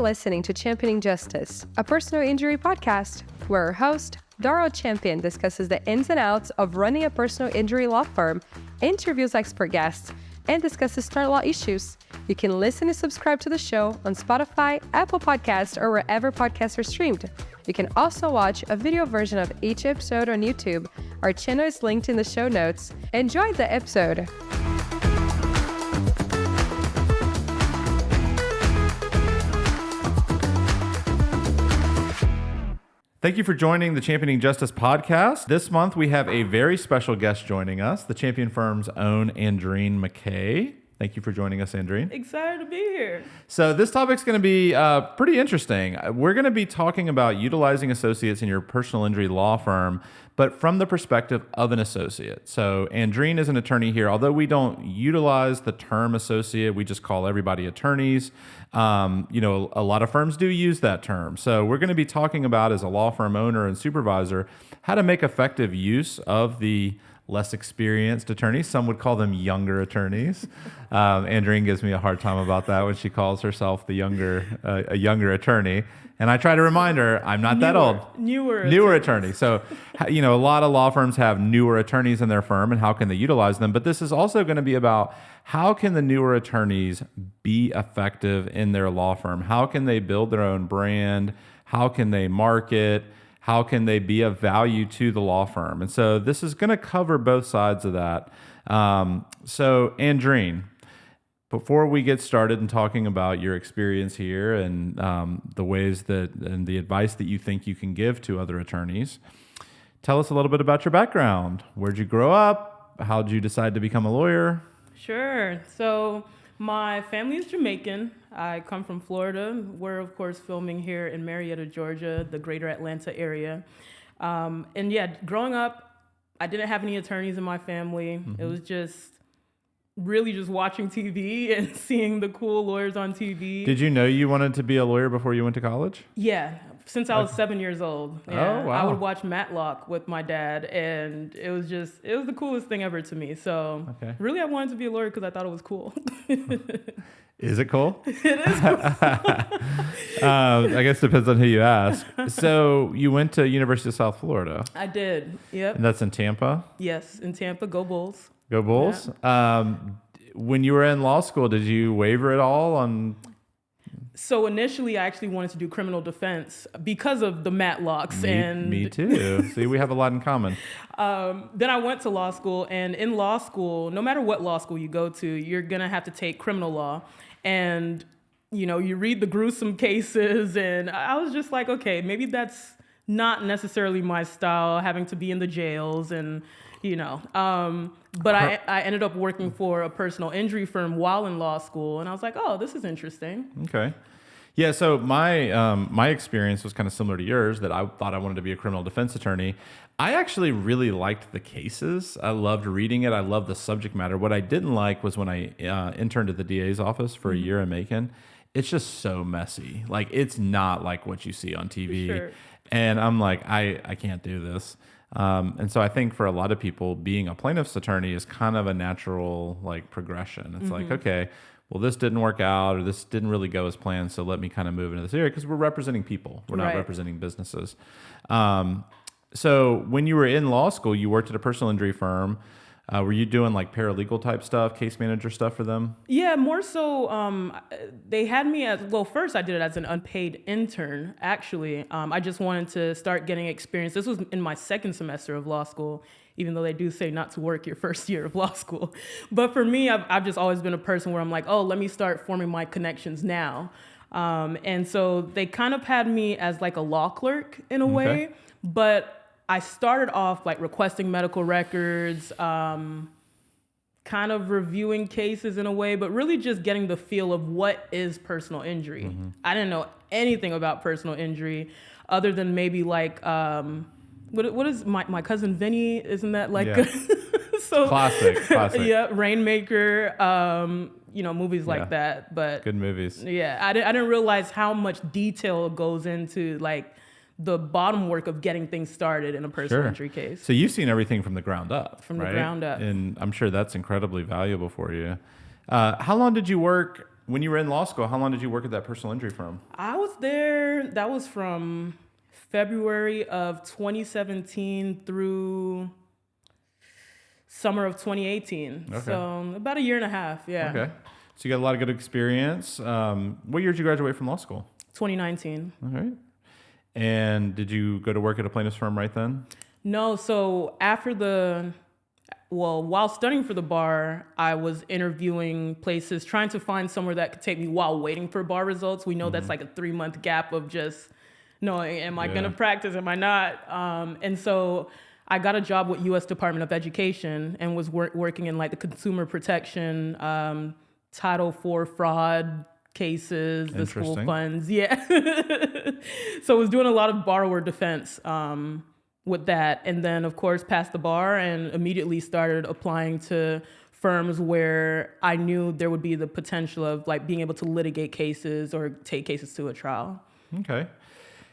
listening to Championing Justice, a personal injury podcast, where our host, Darl Champion, discusses the ins and outs of running a personal injury law firm, interviews expert guests, and discusses start law issues. You can listen and subscribe to the show on Spotify, Apple Podcasts, or wherever podcasts are streamed. You can also watch a video version of each episode on YouTube. Our channel is linked in the show notes. Enjoy the episode. Thank you for joining the Championing Justice podcast. This month, we have a very special guest joining us, the Champion Firm's own Andrienne McKay. Thank you for joining us, Andrienne. Excited to be here. So this topic's going to be pretty interesting. We're going to be talking about utilizing associates in your personal injury law firm, but from the perspective of an associate. So Andrienne is an attorney here. Although we don't utilize the term associate, we just call everybody attorneys. A lot of firms do use that term. So we're going to be talking about, as a law firm owner and supervisor, how to make effective use of the less experienced attorneys. Some would call them younger attorneys. Andrienne gives me a hard time about that when she calls herself a younger attorney. And I try to remind her I'm not that old. Newer attorney. So, a lot of law firms have newer attorneys in their firm, and how can they utilize them? But this is also going to be about how can the newer attorneys be effective in their law firm? How can they build their own brand? How can they market? How can they be of value to the law firm? And so this is going to cover both sides of that. So Andrienne, before we get started in talking about your experience here and the ways and the advice that you think you can give to other attorneys, tell us a little bit about your background. Where'd you grow up? How'd you decide to become a lawyer? Sure. So my family is Jamaican. I come from Florida. We're, of course, filming here in Marietta, Georgia, the greater Atlanta area. Growing up, I didn't have any attorneys in my family. Mm-hmm. It was just watching TV and seeing the cool lawyers on TV. Did you know you wanted to be a lawyer before you went to college? Yeah, since I was 7 years old. Yeah. Oh, wow. I would watch Matlock with my dad, and it was the coolest thing ever to me. So Really, I wanted to be a lawyer because I thought it was cool. Is it cool? It is cool. I guess it depends on who you ask. So you went to University of South Florida. I did, yep. And that's in Tampa? Yes, in Tampa. Go Bulls. Go Bulls. Yeah. When you were in law school, did you waver at all on... So initially, I actually wanted to do criminal defense because of the Matlocks. Me too. See, we have a lot in common. Then I went to law school, and in law school, no matter what law school you go to, you're going to have to take criminal law. And, you read the gruesome cases, and I was just like, okay, maybe that's not necessarily my style, having to be in the jails and, But I ended up working for a personal injury firm while in law school, and I was like, oh, this is interesting. Okay. Yeah, so my experience was kind of similar to yours, that I thought I wanted to be a criminal defense attorney. I actually really liked the cases. I loved reading it. I loved the subject matter. What I didn't like was when I interned at the DA's office for a year in Macon. It's just so messy. Like, it's not like what you see on TV. Sure. And I'm like, I can't do this. And so I think for a lot of people, being a plaintiff's attorney is kind of a natural progression. It's like, okay, well, this didn't work out, or this didn't really go as planned, so let me kind of move into this area, because we're representing people. We're not representing businesses. So when you were in law school, you worked at a personal injury firm. Were you doing paralegal type stuff, case manager stuff for them? Yeah, more so. They had me first I did it as an unpaid intern, actually. I just wanted to start getting experience. This was in my second semester of law school, even though they do say not to work your first year of law school. But for me, I've just always been a person where I'm like, oh, let me start forming my connections now. And so they kind of had me as a law clerk in a way, but I started off requesting medical records, kind of reviewing cases in a way, but really just getting the feel of what is personal injury. Mm-hmm. I didn't know anything about personal injury other than maybe what is my cousin Vinny? Isn't that so classic? Yeah, Rainmaker. Movies like that. But good movies. Yeah, I didn't realize how much detail goes into the bottom work of getting things started in a personal injury case. So you've seen everything from the ground up. From the ground up. And I'm sure that's incredibly valuable for you. How long did you work when you were in law school, how long did you work at that personal injury firm? I was there, that was from February of 2017 through summer of 2018. Okay. So about a year and a half, yeah. Okay. So you got a lot of good experience. What year did you graduate from law school? 2019. All right. And did you go to work at a plaintiff's firm right then? No, so while studying for the bar, I was interviewing places, trying to find somewhere that could take me while waiting for bar results. We know that's like a 3-month gap of just knowing, am I going to practice, am I not? And so I got a job with U.S. Department of Education and was working in like the consumer protection, Title IV fraud cases, the school funds. Yeah. So I was doing a lot of borrower defense with that. And then, of course, passed the bar and immediately started applying to firms where I knew there would be the potential of like being able to litigate cases or take cases to a trial. Okay.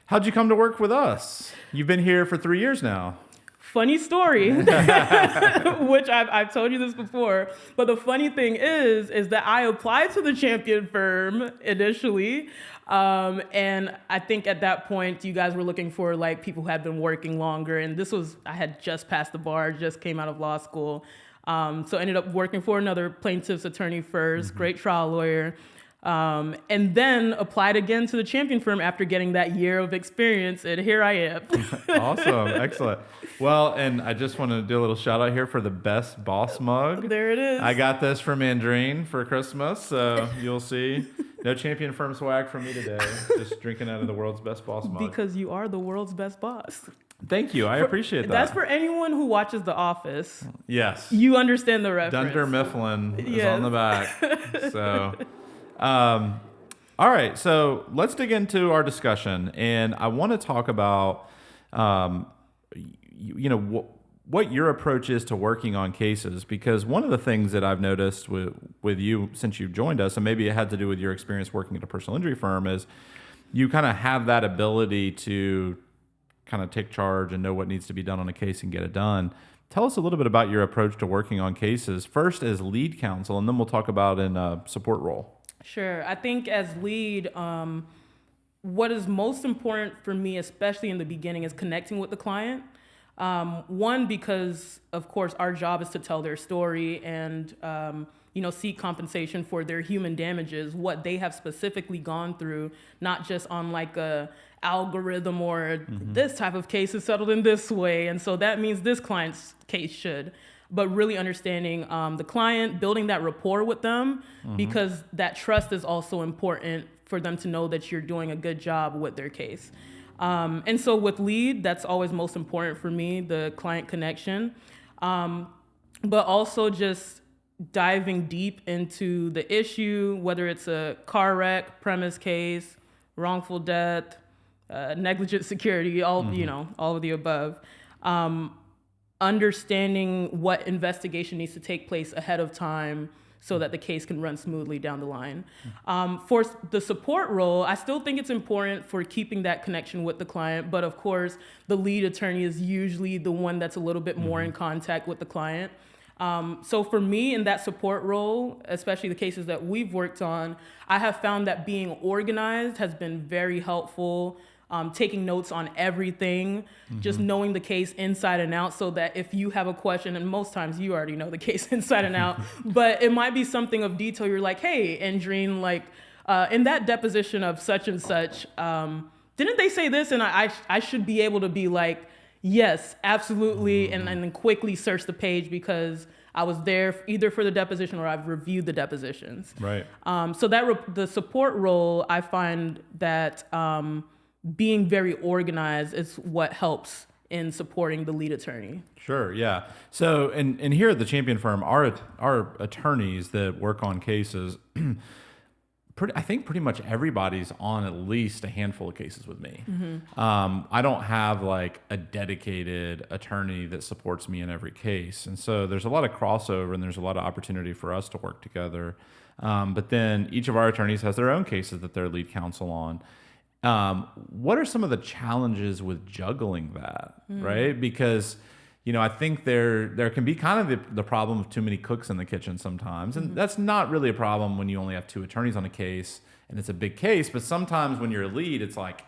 How'd you come to work with us? You've been here for 3 years now. Funny story, which I've told you this before, but the funny thing is that I applied to the Champion firm initially, and I think at that point you guys were looking for like people who had been working longer, and I had just passed the bar, just came out of law school, so ended up working for another plaintiff's attorney first, great trial lawyer. And then applied again to the Champion firm after getting that year of experience, and here I am. Awesome. Excellent. Well, and I just want to do a little shout out here for the best boss mug. There it is. I got this from Andrienne for Christmas, so you'll see. No Champion firm swag from me today. Just drinking out of the world's best boss mug. Because you are the world's best boss. Thank you. I appreciate that. That's for anyone who watches The Office. Yes. You understand the reference. Dunder Mifflin is on the back. So... all right, so let's dig into our discussion, and I want to talk about, what your approach is to working on cases, because one of the things that I've noticed with you since you joined us, and maybe it had to do with your experience working at a personal injury firm, is you kind of have that ability to kind of take charge and know what needs to be done on a case and get it done. Tell us a little bit about your approach to working on cases, first as lead counsel, and then we'll talk about in a support role. Sure. I think as lead, what is most important for me, especially in the beginning, is connecting with the client. One, because, of course, our job is to tell their story and, seek compensation for their human damages, what they have specifically gone through, not just on like a algorithm or this type of case is settled in this way. And so that means this client's case should. But really understanding the client, building that rapport with them, because that trust is also important for them to know that you're doing a good job with their case. And so with lead, that's always most important for me, the client connection. But also just diving deep into the issue, whether it's a car wreck, premise case, wrongful death, negligent security, all of the above. Understanding what investigation needs to take place ahead of time so that the case can run smoothly down the line. For the support role, I still think it's important for keeping that connection with the client, but of course, the lead attorney is usually the one that's a little bit more in contact with the client. So for me in that support role, especially the cases that we've worked on, I have found that being organized has been very helpful. Taking notes on everything, just knowing the case inside and out, so that if you have a question, and most times you already know the case inside and out, but it might be something of detail. You're like, hey, Andrienne, like in that deposition of such and such, didn't they say this? And I should be able to be like, yes, absolutely, and then quickly search the page because I was there either for the deposition or I've reviewed the depositions. Right. So that the support role, I find that being very organized is what helps in supporting the lead attorney. Sure, yeah. So, and here at the Champion firm, our attorneys that work on cases, I think pretty much everybody's on at least a handful of cases with me. I don't have like a dedicated attorney that supports me in every case. And so there's a lot of crossover and there's a lot of opportunity for us to work together. But then each of our attorneys has their own cases that they're lead counsel on. What are some of the challenges with juggling that, right? Because, I think there can be kind of the problem of too many cooks in the kitchen sometimes. And that's not really a problem when you only have 2 attorneys on a case and it's a big case. But sometimes when you're a lead, it's like,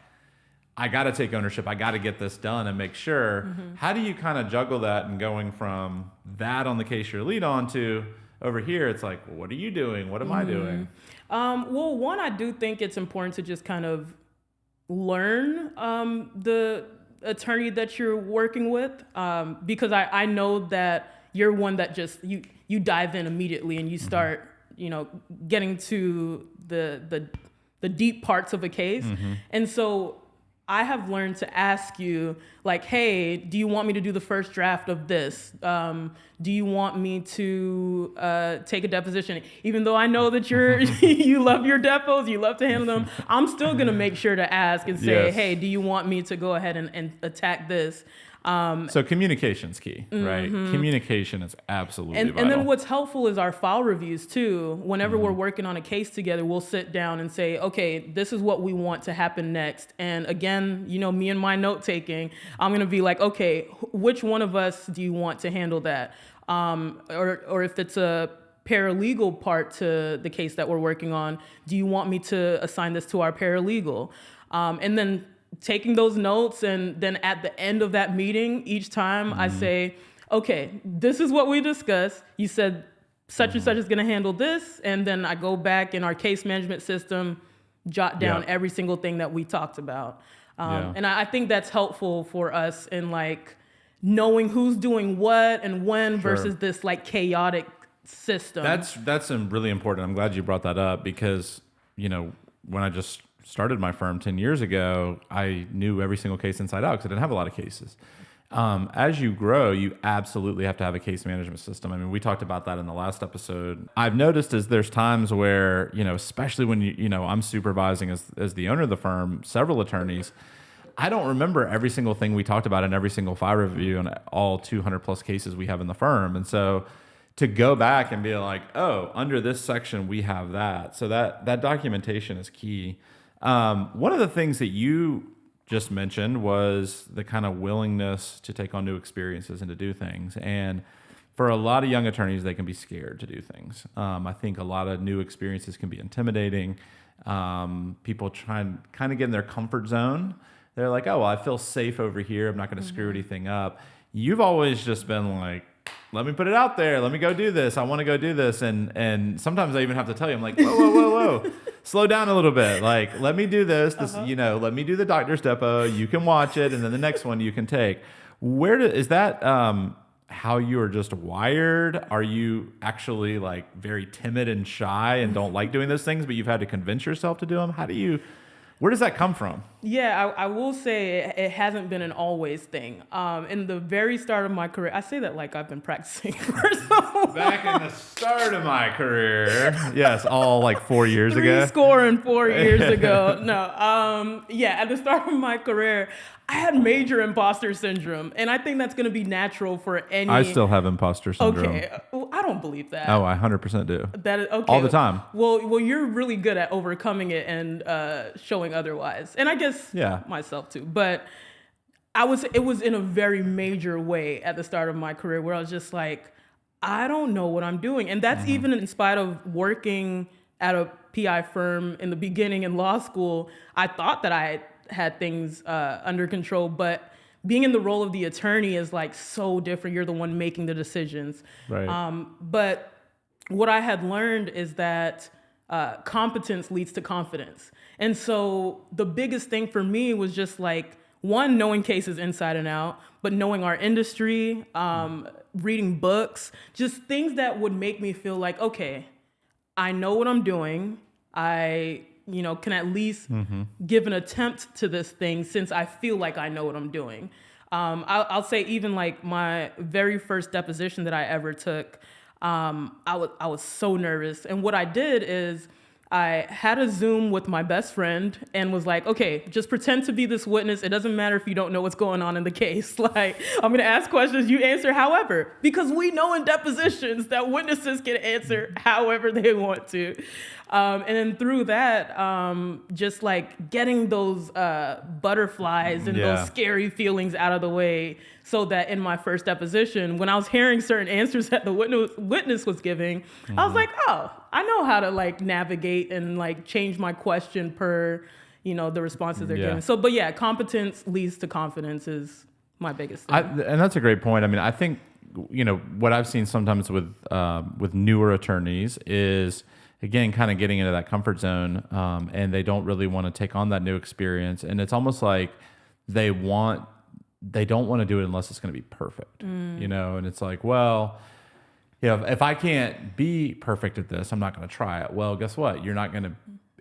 I got to take ownership. I got to get this done and make sure. How do you kind of juggle that and going from that on the case you're lead on to over here? It's like, well, what are you doing? What am I doing? Well, one, I do think it's important to just kind of learn the attorney that you're working with, because I know that you're one that just you dive in immediately and you start getting to the deep parts of a case. And so I have learned to ask you, like, hey, do you want me to do the first draft of this? Do you want me to take a deposition? Even though I know that you love your depos, you love to handle them, I'm still going to make sure to ask and say, hey, do you want me to go ahead and attack this? So communication's key, right? Communication is absolutely vital. And then what's helpful is our file reviews too. Whenever we're working on a case together, we'll sit down and say, okay, this is what we want to happen next. And again, me and my note taking, I'm going to be like, okay, which one of us do you want to handle that? Or if it's a paralegal part to the case that we're working on, do you want me to assign this to our paralegal? And then taking those notes, and then at the end of that meeting, each time I say, okay, this is what we discussed. You said such and such is going to handle this. And then I go back in our case management system, jot down every single thing that we talked about. And I think that's helpful for us in like knowing who's doing what and when versus this like chaotic system. That's really important. I'm glad you brought that up because, when I just started my firm 10 years ago, I knew every single case inside out because I didn't have a lot of cases. As you grow, you absolutely have to have a case management system. I mean, we talked about that in the last episode. I've noticed there's times where, especially when I'm supervising as the owner of the firm, several attorneys, I don't remember every single thing we talked about in every single file review and all 200 plus cases we have in the firm. And so to go back and be like, oh, under this section, we have that. So that documentation is key. One of the things that you just mentioned was the kind of willingness to take on new experiences and to do things. And for a lot of young attorneys, they can be scared to do things. I think a lot of new experiences can be intimidating. People try and kind of get in their comfort zone. They're like, oh, well, I feel safe over here. I'm not going to screw anything up. You've always just been like, let me put it out there. Let me go do this. I want to go do this. And sometimes I even have to tell you, I'm like, whoa. Slow down a little bit. Like, let me do this. Let me do the doctor's depot. You can watch it. And then the next one you can take. Is that how you are just wired? Are you actually like very timid and shy and don't like doing those things, but you've had to convince yourself to do them? Where does that come from? Yeah, I will say it hasn't been an always thing. In the very start of my career, I say that like I've been practicing for so long. Back in the start of my career. Yes, all like 4 years ago. 4 years ago. No, at the start of my career, I had major imposter syndrome. And I think that's going to be natural for any... I still have imposter syndrome. Okay, well, I don't believe that. Oh, I 100% do. That is, okay. All the time. Well, you're really good at overcoming it and showing otherwise. And I guess myself too. But it was in a very major way at the start of my career where I was just like, I don't know what I'm doing. And that's even in spite of working at a PI firm in the beginning in law school. I thought that I had things under control, but being in the role of the attorney is like so different. You're the one making the decisions. Right. But what I had learned is that competence leads to confidence. And so the biggest thing for me was just like, one, knowing cases inside and out, but knowing our industry, reading books, just things that would make me feel like, okay, I know what I'm doing. I can at least give an attempt to this thing since I feel like I know what I'm doing. I'll say even like my very first deposition that I ever took, I was so nervous. And what I did is I had a Zoom with my best friend and was like, okay, just pretend to be this witness. It doesn't matter if you don't know what's going on in the case. Like, I'm going to ask questions, you answer however, because we know in depositions that witnesses can answer however they want to. And then through that, just like getting those butterflies and those scary feelings out of the way, so that in my first deposition, when I was hearing certain answers that the witness was giving, I was like, oh, I know how to like navigate and like change my question per, the responses they're giving. So, but yeah, competence leads to confidence is my biggest thing. And that's a great point. I mean, I think, what I've seen sometimes with newer attorneys is, again, kind of getting into that comfort zone, and they don't really want to take on that new experience. And it's almost like they don't want to do it unless it's going to be perfect, and it's like, well, if I can't be perfect at this, I'm not going to try it. Well, guess what? You're not going to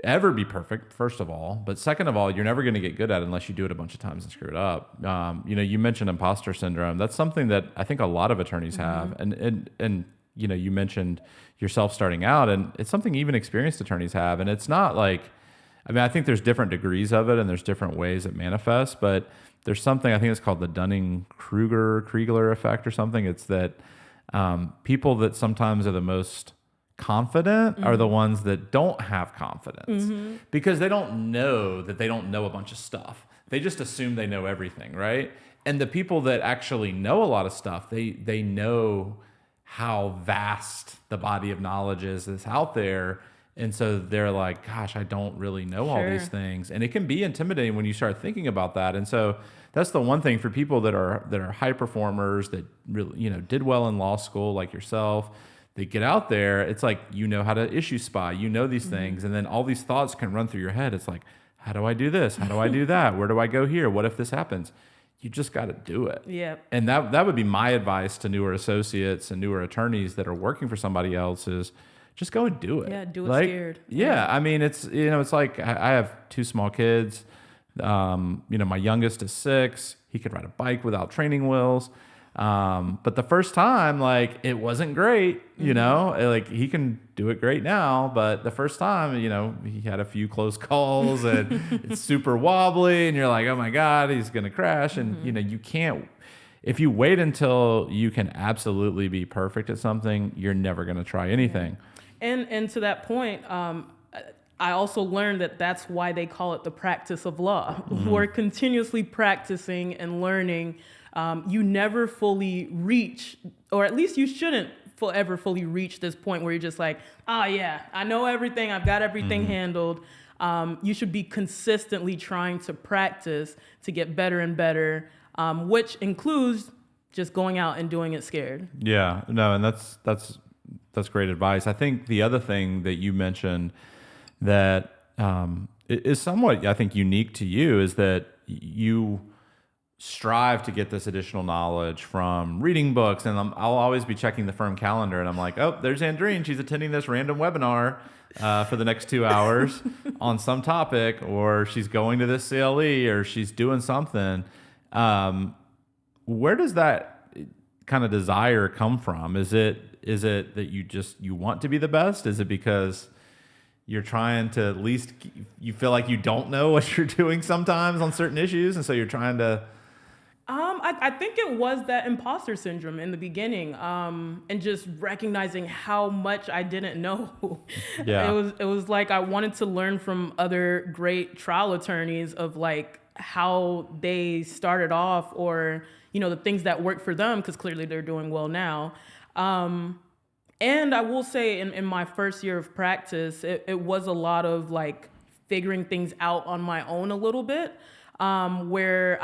ever be perfect, first of all, but second of all, you're never going to get good at it unless you do it a bunch of times and screw it up. You mentioned imposter syndrome. That's something that I think a lot of attorneys have. And you mentioned yourself starting out, and it's something even experienced attorneys have. And it's not like, I think there's different degrees of it and there's different ways it manifests, but there's something, I think it's called the Dunning-Kruger effect or something. It's that people that sometimes are the most confident are the ones that don't have confidence because they don't know that they don't know a bunch of stuff. They just assume they know everything, right? And the people that actually know a lot of stuff, they know how vast the body of knowledge is that's out there. And so they're like, gosh, I don't really know all these things. And it can be intimidating when you start thinking about that. And so that's the one thing for people that are high performers that really, did well in law school like yourself. They get out there, it's like, how to issue spy, these things. And then all these thoughts can run through your head. It's like, how do I do this? How do I do that? Where do I go here? What if this happens? You just got to do it. Yeah. And that would be my advice to newer associates and newer attorneys that are working for somebody else is, just go and do it. Yeah, do it scared. Yeah, I mean, it's it's like I have two small kids. My youngest is 6. He could ride a bike without training wheels. But the first time, like, it wasn't great. Like he can do it great now, but the first time, he had a few close calls and it's super wobbly, and you're like, oh my God, he's gonna crash. And you can't. If you wait until you can absolutely be perfect at something, you're never gonna try anything. And to that point, I also learned that that's why they call it the practice of law. We're continuously practicing and learning. You never fully reach, or at least you shouldn't ever fully reach this point where you're just like, oh yeah, I know everything, I've got everything handled. You should be consistently trying to practice to get better and better, which includes just going out and doing it scared. Yeah, no, and that's great advice. I think the other thing that you mentioned that is somewhat, I think, unique to you is that you strive to get this additional knowledge from reading books. And I'll always be checking the firm calendar, and I'm like, oh, there's Andrienne. She's attending this random webinar for the next 2 hours on some topic, or she's going to this CLE, or she's doing something. Where does that kind of desire come from? Is it that you want to be the best? Is it because you're trying to, at least you feel like you don't know what you're doing sometimes on certain issues, and so you're trying to? I think it was that imposter syndrome in the beginning, and just recognizing how much I didn't know. Yeah. It was like I wanted to learn from other great trial attorneys of like how they started off, or the things that worked for them, because clearly they're doing well now. And I will say in my first year of practice, it was a lot of like figuring things out on my own a little bit, where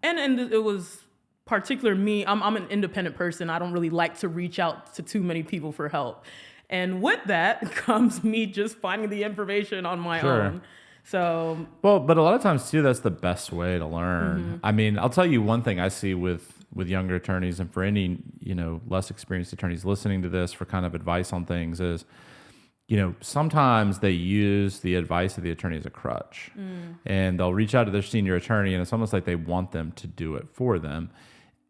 and it was particular me. I'm an independent person. I don't really like to reach out to too many people for help. And with that comes me just finding the information on my own. So, well, but a lot of times too, that's the best way to learn. I mean, I'll tell you one thing I see with younger attorneys, and for any, less experienced attorneys listening to this for kind of advice on things is, sometimes they use the advice of the attorney as a crutch, and they'll reach out to their senior attorney, and it's almost like they want them to do it for them.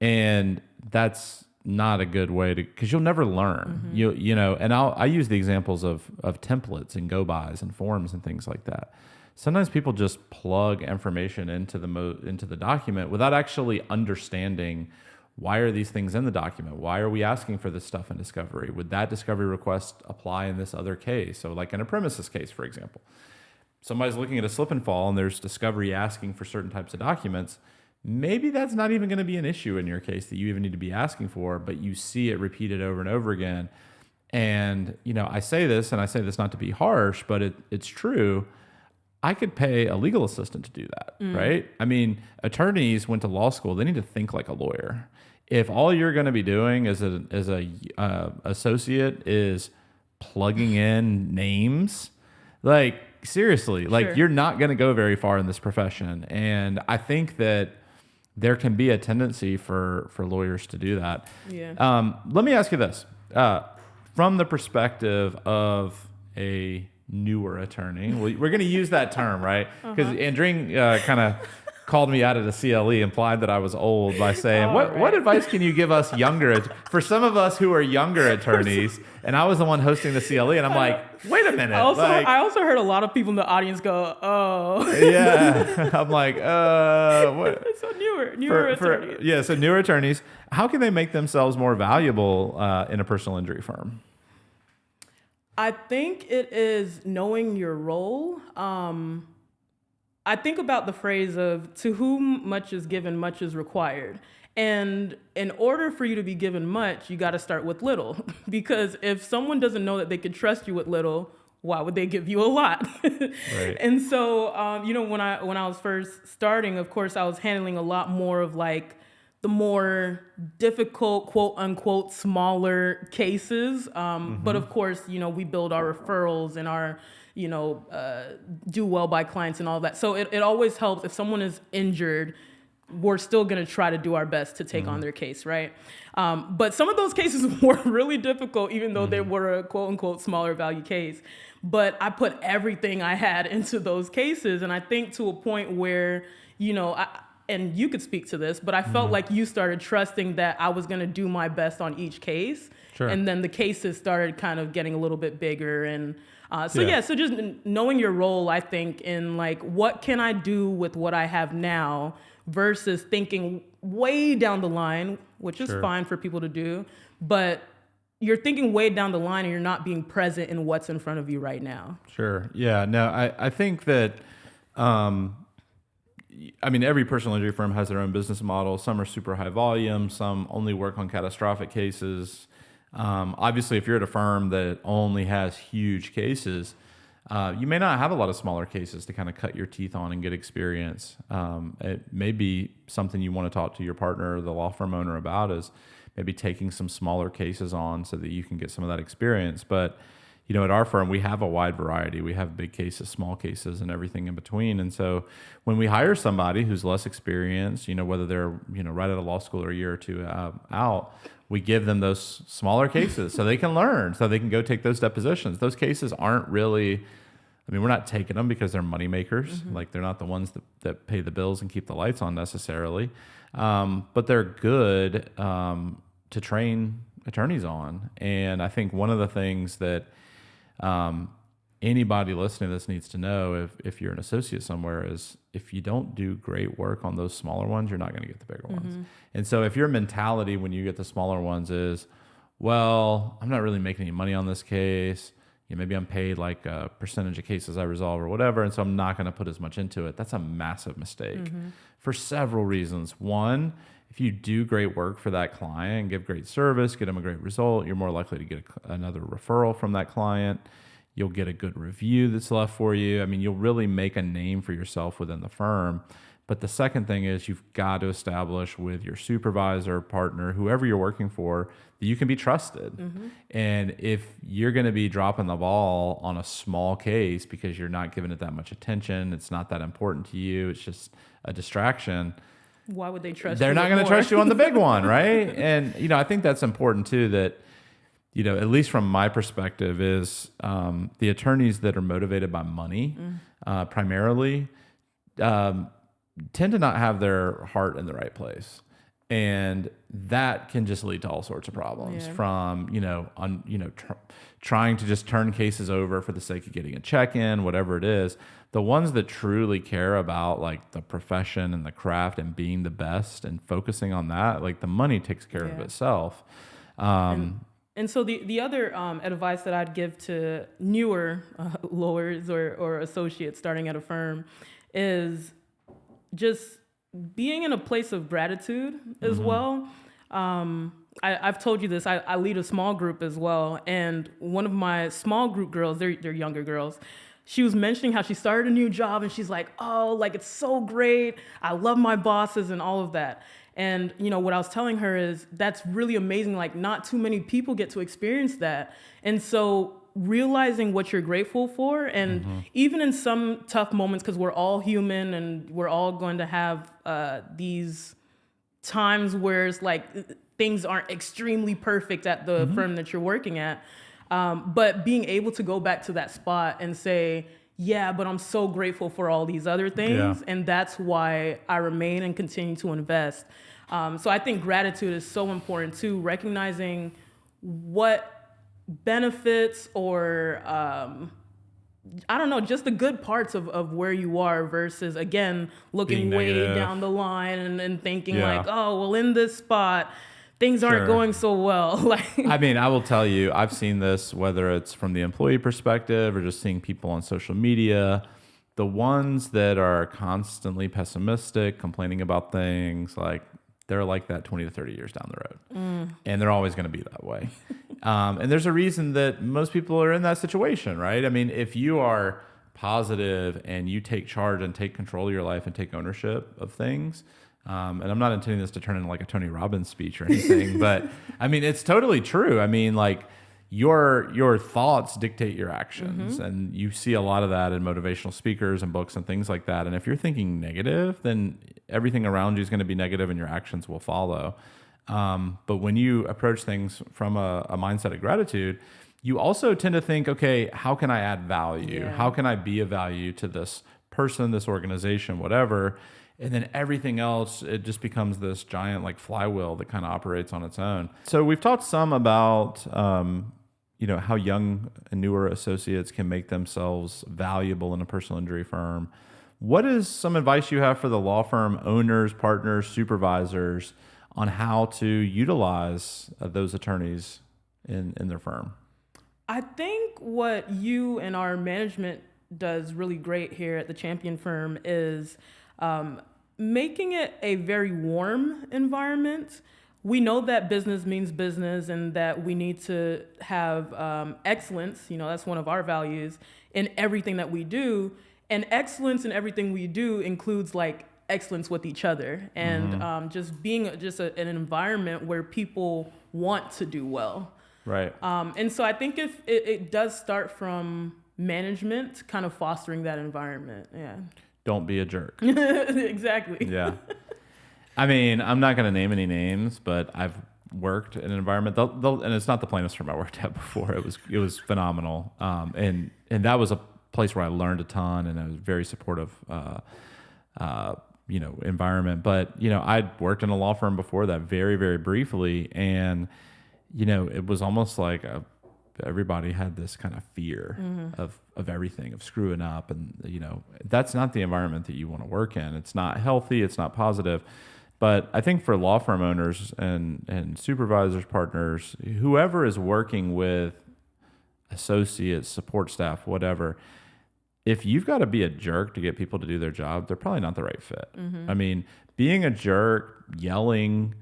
And that's not a good way to, because you'll never learn. You know, and I use the examples of templates and go-bys and forms and things like that. Sometimes people just plug information into the document without actually understanding, why are these things in the document? Why are we asking for this stuff in discovery? Would that discovery request apply in this other case? So like in a premises case, for example, somebody's looking at a slip and fall and there's discovery asking for certain types of documents. Maybe that's not even going to be an issue in your case that you even need to be asking for, but you see it repeated over and over again. And, you know, I say this not to be harsh, but it's true. I could pay a legal assistant to do that, right? I mean, attorneys went to law school. They need to think like a lawyer. If all you're going to be doing as a associate is plugging in names, like seriously, like you're not going to go very far in this profession. And I think that there can be a tendency for lawyers to do that. Yeah. Let me ask you this, from the perspective of a newer attorney. We're going to use that term, right? Because Andrienne kind of called me out of the CLE, implied that I was old by saying, what advice can you give us for some of us who are younger attorneys? And I was the one hosting the CLE, and I'm like, wait a minute. I also heard a lot of people in the audience go, oh. Yeah. I'm like, what? So newer attorneys. So newer attorneys, how can they make themselves more valuable in a personal injury firm? I think it is knowing your role. I think about the phrase of, to whom much is given, much is required. And in order for you to be given much, you got to start with little. Because if someone doesn't know that they could trust you with little, why would they give you a lot? Right. And so, you know, when I was first starting, of course, I was handling a lot more of like the more difficult, quote unquote, smaller cases. But of course, you know, we build our referrals and our, you know, do well by clients and all that. So it always helps if someone is injured, we're still going to try to do our best to take on their case, right? But some of those cases were really difficult, even though they were a quote unquote smaller value case. But I put everything I had into those cases. And I think to a point where, you know, and you could speak to this, but I felt like you started trusting that I was going to do my best on each case. Sure. And then the cases started kind of getting a little bit bigger. And so just knowing your role, I think, in like, what can I do with what I have now versus thinking way down the line, which is fine for people to do, but you're thinking way down the line and you're not being present in what's in front of you right now. Sure. Yeah. No, I think that, I mean, every personal injury firm has their own business model. Some are super high volume. Some only work on catastrophic cases. Obviously, if you're at a firm that only has huge cases, you may not have a lot of smaller cases to kind of cut your teeth on and get experience. It may be something you want to talk to your partner or the law firm owner about, is maybe taking some smaller cases on so that you can get some of that experience. But you know, at our firm, we have a wide variety. We have big cases, small cases, and everything in between. And so when we hire somebody who's less experienced, you know, whether they're, you know, right out of law school or a year or two out, we give them those smaller cases so they can learn, so they can go take those depositions. Those cases aren't really, I mean, we're not taking them because they're money makers. Like, they're not the ones that pay the bills and keep the lights on necessarily. But they're good to train attorneys on. And I think one of the things that anybody listening to this needs to know, if you're an associate somewhere, is if you don't do great work on those smaller ones, you're not going to get the bigger ones. And so if your mentality when you get the smaller ones is, well, I'm not really making any money on this case, you know, maybe I'm paid like a percentage of cases I resolve or whatever, and so I'm not going to put as much into it, that's a massive mistake for several reasons. One, if you do great work for that client, give great service, get them a great result, you're more likely to get another referral from that client. You'll get a good review that's left for you. I mean, you'll really make a name for yourself within the firm. But the second thing is, you've got to establish with your supervisor, partner, whoever you're working for, that you can be trusted. And if you're going to be dropping the ball on a small case because you're not giving it that much attention, it's not that important to you, it's just a distraction, why would they trust you? They're not going to trust you on the big one, right? And, you know, I think that's important too, that, you know, at least from my perspective, is the attorneys that are motivated by money primarily tend to not have their heart in the right place. And that can just lead to all sorts of problems from, trying to just turn cases over for the sake of getting a check-in, whatever it is. The ones that truly care about like the profession and the craft and being the best and focusing on that, like the money takes care of itself. And so the other advice that I'd give to newer lawyers or associates starting at a firm is just being in a place of gratitude as well. I've told you this, I lead a small group as well. And one of my small group girls, they're younger girls, she was mentioning how she started a new job and she's like, oh, like it's so great. I love my bosses and all of that. And, what I was telling her is that's really amazing. Like not too many people get to experience that. And so realizing what you're grateful for and even in some tough moments, because we're all human and we're all going to have these times where it's like things aren't extremely perfect at the firm that you're working at. But being able to go back to that spot and say, yeah, but I'm so grateful for all these other things. Yeah. And that's why I remain and continue to invest. So I think gratitude is so important too, recognizing what benefits or, just the good parts of where you are versus, again, looking way down the line and thinking like, oh, well, in this spot, things aren't going so well. I mean, I will tell you, I've seen this, whether it's from the employee perspective or just seeing people on social media, the ones that are constantly pessimistic, complaining about things, like they're like that 20 to 30 years down the road. And they're always going to be that way. And there's a reason that most people are in that situation, right? I mean, if you are positive and you take charge and take control of your life and take ownership of things, and I'm not intending this to turn into like a Tony Robbins speech or anything, but I mean, it's totally true. I mean, like your thoughts dictate your actions, and you see a lot of that in motivational speakers and books and things like that. And if you're thinking negative, then everything around you is going to be negative and your actions will follow. But when you approach things from a mindset of gratitude, you also tend to think, okay, how can I add value? Yeah. How can I be of value to this person, this organization, whatever? And then everything else, it just becomes this giant like flywheel that kind of operates on its own. So we've talked some about, how young and newer associates can make themselves valuable in a personal injury firm. What is some advice you have for the law firm owners, partners, supervisors on how to utilize those attorneys in their firm? I think what you and our management does really great here at the Champion Firm is making it a very warm environment. We know that business means business and that we need to have excellence. That's one of our values in everything that we do. And excellence in everything we do includes like excellence with each other and just being an environment where people want to do well. Right. And so I think if it does start from management, kind of fostering that environment. Yeah. Don't be a jerk. Exactly. Yeah. I mean, I'm not going to name any names, but I've worked in an environment, and it's not the plaintiff's firm I worked at before. It was phenomenal. And that was a place where I learned a ton, and it was very supportive, environment. But, I'd worked in a law firm before that very, very briefly. And, it was almost like everybody had this kind of fear of everything, of screwing up. And, that's not the environment that you want to work in. It's not healthy. It's not positive. But I think for law firm owners and supervisors, partners, whoever is working with associates, support staff, whatever, if you've got to be a jerk to get people to do their job, they're probably not the right fit. I mean, being a jerk, yelling,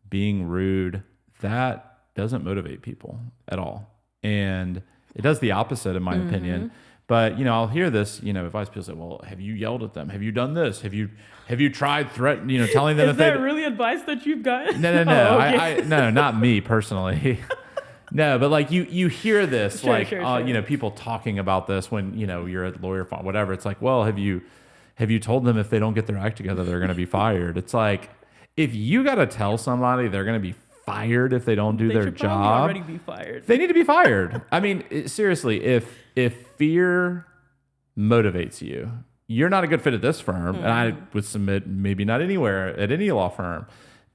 being rude, that doesn't motivate people at all. And it does the opposite, in my opinion. But, I'll hear this, advice. People say, well, have you yelled at them? Have you done this? Have you tried threatening, telling them Is that really advice that you've gotten? No. Oh, okay. No, not me personally. No, but like you hear this, sure. People talking about this when, you're at lawyer firm, whatever. It's like, well, have you told them if they don't get their act together, they're going to be fired? It's like, if you got to tell somebody they're going to be fired if they don't do their job, already be fired. They need to be fired. I mean, seriously, if fear motivates you, you're not a good fit at this firm. And I would submit maybe not anywhere at any law firm.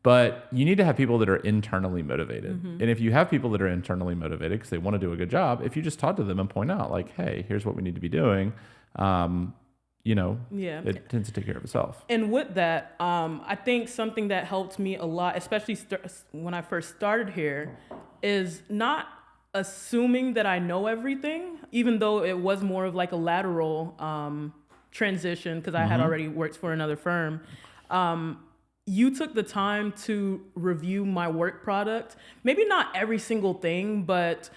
But you need to have people that are internally motivated. And if you have people that are internally motivated because they want to do a good job, if you just talk to them and point out like, hey, here's what we need to be doing, it tends to take care of itself. And with that, I think something that helped me a lot, especially when I first started here, is not assuming that I know everything, even though it was more of like a lateral transition because I had already worked for another firm. You took the time to review my work product. Maybe not every single thing, but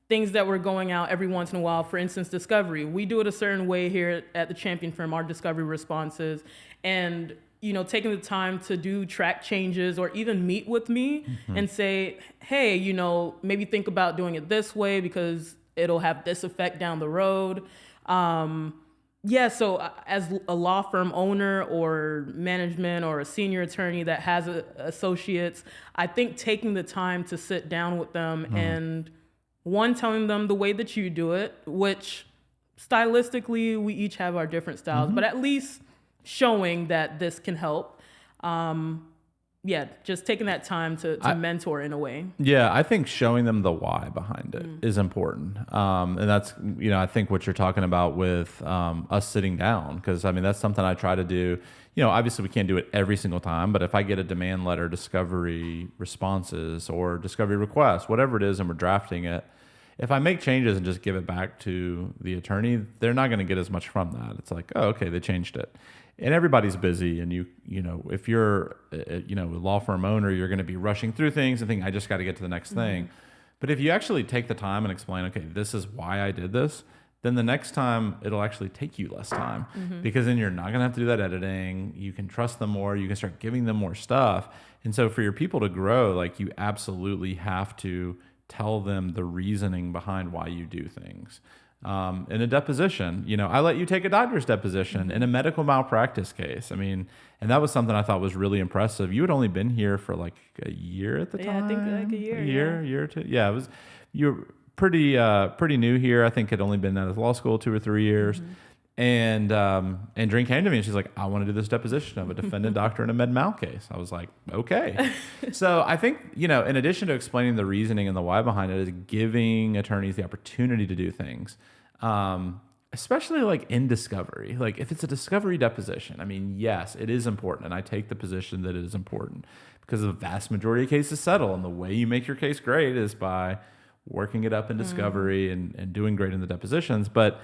things that were going out every once in a while. For instance, discovery. We do it a certain way here at the Champion firm, our discovery responses. And, taking the time to do track changes or even meet with me and say, hey, maybe think about doing it this way because it'll have this effect down the road. So as a law firm owner or management or a senior attorney that has associates, I think taking the time to sit down with them and telling them the way that you do it, which stylistically we each have our different styles, but at least showing that this can help. Just taking that time to mentor in a way. Yeah, I think showing them the why behind it is important. And that's, I think what you're talking about with us sitting down, because that's something I try to do. Obviously we can't do it every single time, but if I get a demand letter, discovery responses or discovery requests, whatever it is, and we're drafting it, if I make changes and just give it back to the attorney, they're not going to get as much from that. It's like, oh, okay, they changed it. And everybody's busy, and if you're a law firm owner, you're going to be rushing through things and thinking, I just got to get to the next thing. But if you actually take the time and explain, okay, this is why I did this, then the next time it'll actually take you less time because then you're not going to have to do that editing. You can trust them more. You can start giving them more stuff. And so for your people to grow, like, you absolutely have to tell them the reasoning behind why you do things. In a deposition, I let you take a doctor's deposition in a medical malpractice case. And that was something I thought was really impressive. You had only been here for like a year at the time. Yeah, I think like a year. Year or two. Yeah, you're pretty new here. I think had only been out of law school 2 or 3 years. And Andrienne came to me and she's like, I want to do this deposition of a defendant doctor in a med mal case. I was like, okay. So I think, in addition to explaining the reasoning and the why behind it, is giving attorneys the opportunity to do things, especially like in discovery. Like if it's a discovery deposition, yes, it is important. And I take the position that it is important because the vast majority of cases settle. And the way you make your case great is by working it up in discovery and doing great in the depositions. But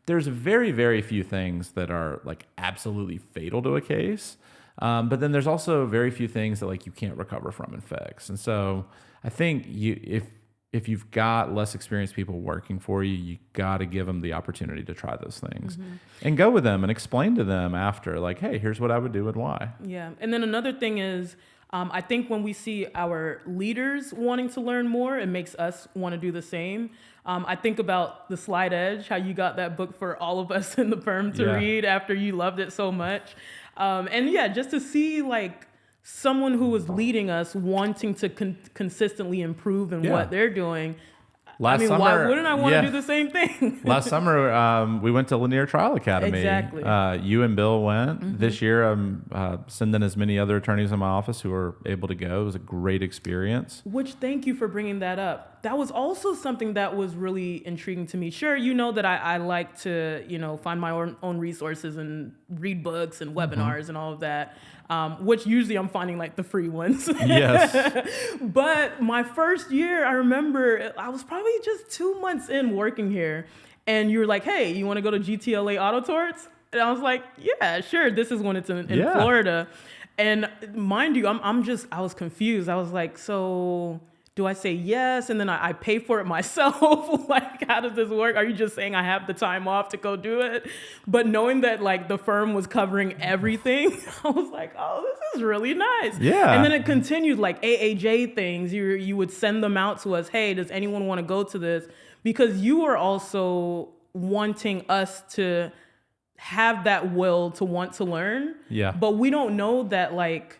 there's very, very few things that are like absolutely fatal to a case. But then there's also very few things that like you can't recover from and fix. And so I think if you've got less experienced people working for you, you got to give them the opportunity to try those things and go with them and explain to them after, like, hey, here's what I would do and why. Yeah. And then another thing is, I think when we see our leaders wanting to learn more, it makes us want to do the same. I think about The Slight Edge, how you got that book for all of us in the firm to read after you loved it so much. Just to see like someone who was leading us wanting to consistently improve in what they're doing. Summer, why wouldn't I want to do the same thing? Last summer, we went to Lanier Trial Academy. Exactly. You and Bill went. This year, I'm sending as many other attorneys in my office who are able to go. It was a great experience. Which, thank you for bringing that up. That was also something that was really intriguing to me. Sure, that I like to, find my own resources and read books and webinars and all of that, which usually I'm finding like the free ones. Yes. But my first year, I remember I was probably just 2 months in working here, and you were like, hey, you want to go to GTLA Auto Torts? And I was like, yeah, sure. This is when it's in Florida. And mind you, I was confused. I was like, so do I say yes and then I pay for it myself? Like, how does this work? Are you just saying I have the time off to go do it? But knowing that like the firm was covering everything, I was like, oh, this is really nice. Yeah. And then it continued, like AAJ things. You would send them out to us. Hey, does anyone want to go to this? Because you were also wanting us to have that will to want to learn. Yeah. But we don't know that, like,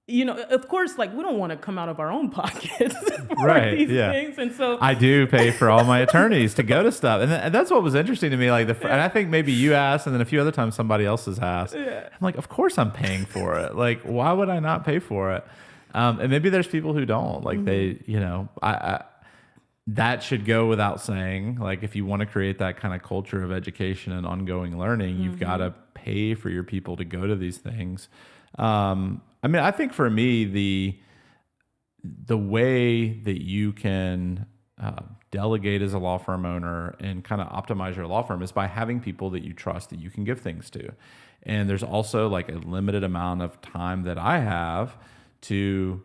of course, like, we don't want to come out of our own pockets for these things. And so I do pay for all my attorneys to go to stuff. And that's what was interesting to me. Like, and I think maybe you asked, and then a few other times somebody else has asked. Yeah. I'm like, of course I'm paying for it. Like, why would I not pay for it? And maybe there's people who don't like they, I that should go without saying. Like if you want to create that kind of culture of education and ongoing learning, you've got to pay for your people to go to these things. I think for me, the way that you can delegate as a law firm owner and kind of optimize your law firm is by having people that you trust that you can give things to. And there's also like a limited amount of time that I have to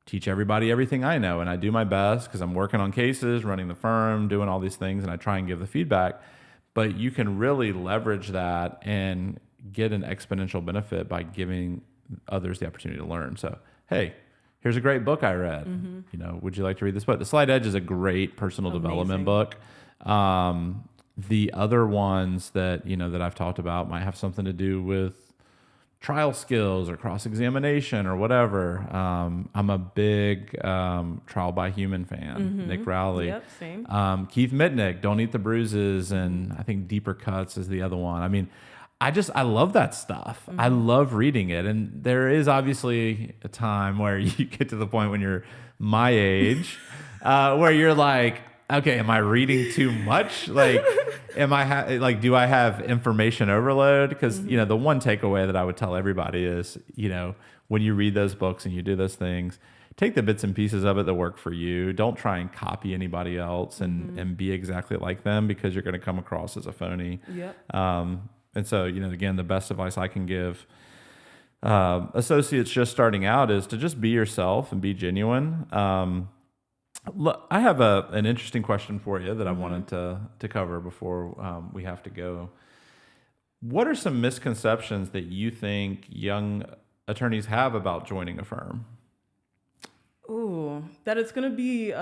teach everybody everything I know. And I do my best because I'm working on cases, running the firm, doing all these things, and I try and give the feedback. But you can really leverage that and get an exponential benefit by giving others the opportunity to learn. So, hey, here's a great book I read. Would you like to read this book? The Slight Edge is a great personal development book. The other ones that, that I've talked about might have something to do with trial skills or cross-examination or whatever. I'm a big Trial by Human fan. Nick Rowley. Yep, same. Keith Mitnick, Don't Eat the Bruises, and I think Deeper Cuts is the other one. I mean, I love that stuff. I love reading it. And there is obviously a time where you get to the point when you're my age, where you're like, okay, am I reading too much? Like, do I have information overload? Because, the one takeaway that I would tell everybody is, when you read those books and you do those things, take the bits and pieces of it that work for you. Don't try and copy anybody else and be exactly like them, because you're going to come across as a phony. Yep. And so, again, the best advice I can give associates just starting out is to just be yourself and be genuine. Look, I have an interesting question for you that I wanted to cover before we have to go. What are some misconceptions that you think young attorneys have about joining a firm? Ooh, that it's going to be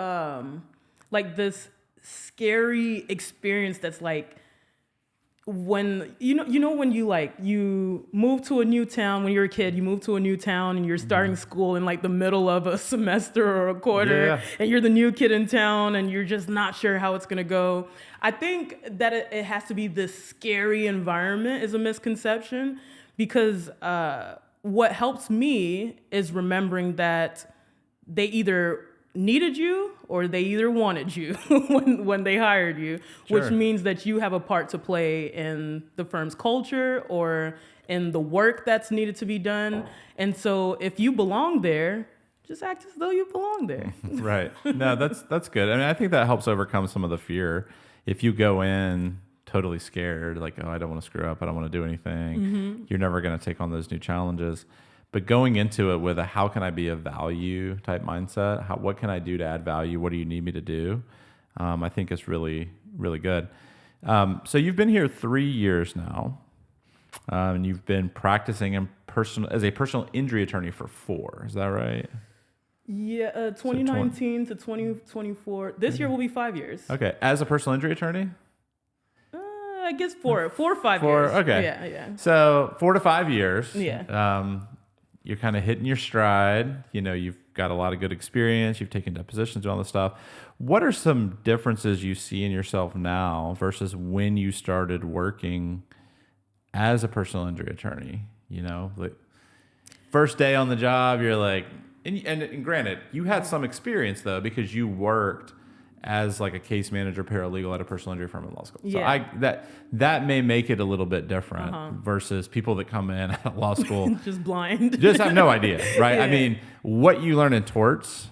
like this scary experience that's like, when when you move to a new town, when you're a kid, you move to a new town and you're starting school in like the middle of a semester or a quarter, and you're the new kid in town and you're just not sure how it's going to go. I think that it has to be this scary environment is a misconception, because what helps me is remembering that they either needed you or they either wanted you when they hired you, which means that you have a part to play in the firm's culture or in the work that's needed to be done. And so if you belong there, just act as though you belong there. Right. No, that's good. I mean, I think that helps overcome some of the fear. If you go in totally scared, like, oh, I don't want to screw up, I don't want to do anything, you're never going to take on those new challenges. But going into it with a how can I be of value type mindset, what can I do to add value? What do you need me to do? I think it's really, really good. So you've been here 3 years now, and you've been practicing as a personal injury attorney for 4. Is that right? Yeah, 2019 to 2024. This year will be 5 years. Okay, as a personal injury attorney? I guess 4 or 5 years. Okay. Yeah. So 4 to 5 years. Yeah. You're kind of hitting your stride. You've got a lot of good experience. You've taken depositions and all this stuff. What are some differences you see in yourself now versus when you started working as a personal injury attorney? Like first day on the job, you're like, and granted, you had some experience though, because you worked as like a case manager paralegal at a personal injury firm in law school. Yeah. So that may make it a little bit different versus people that come in at law school just blind, just have no idea, right? Yeah. I mean, what you learn in torts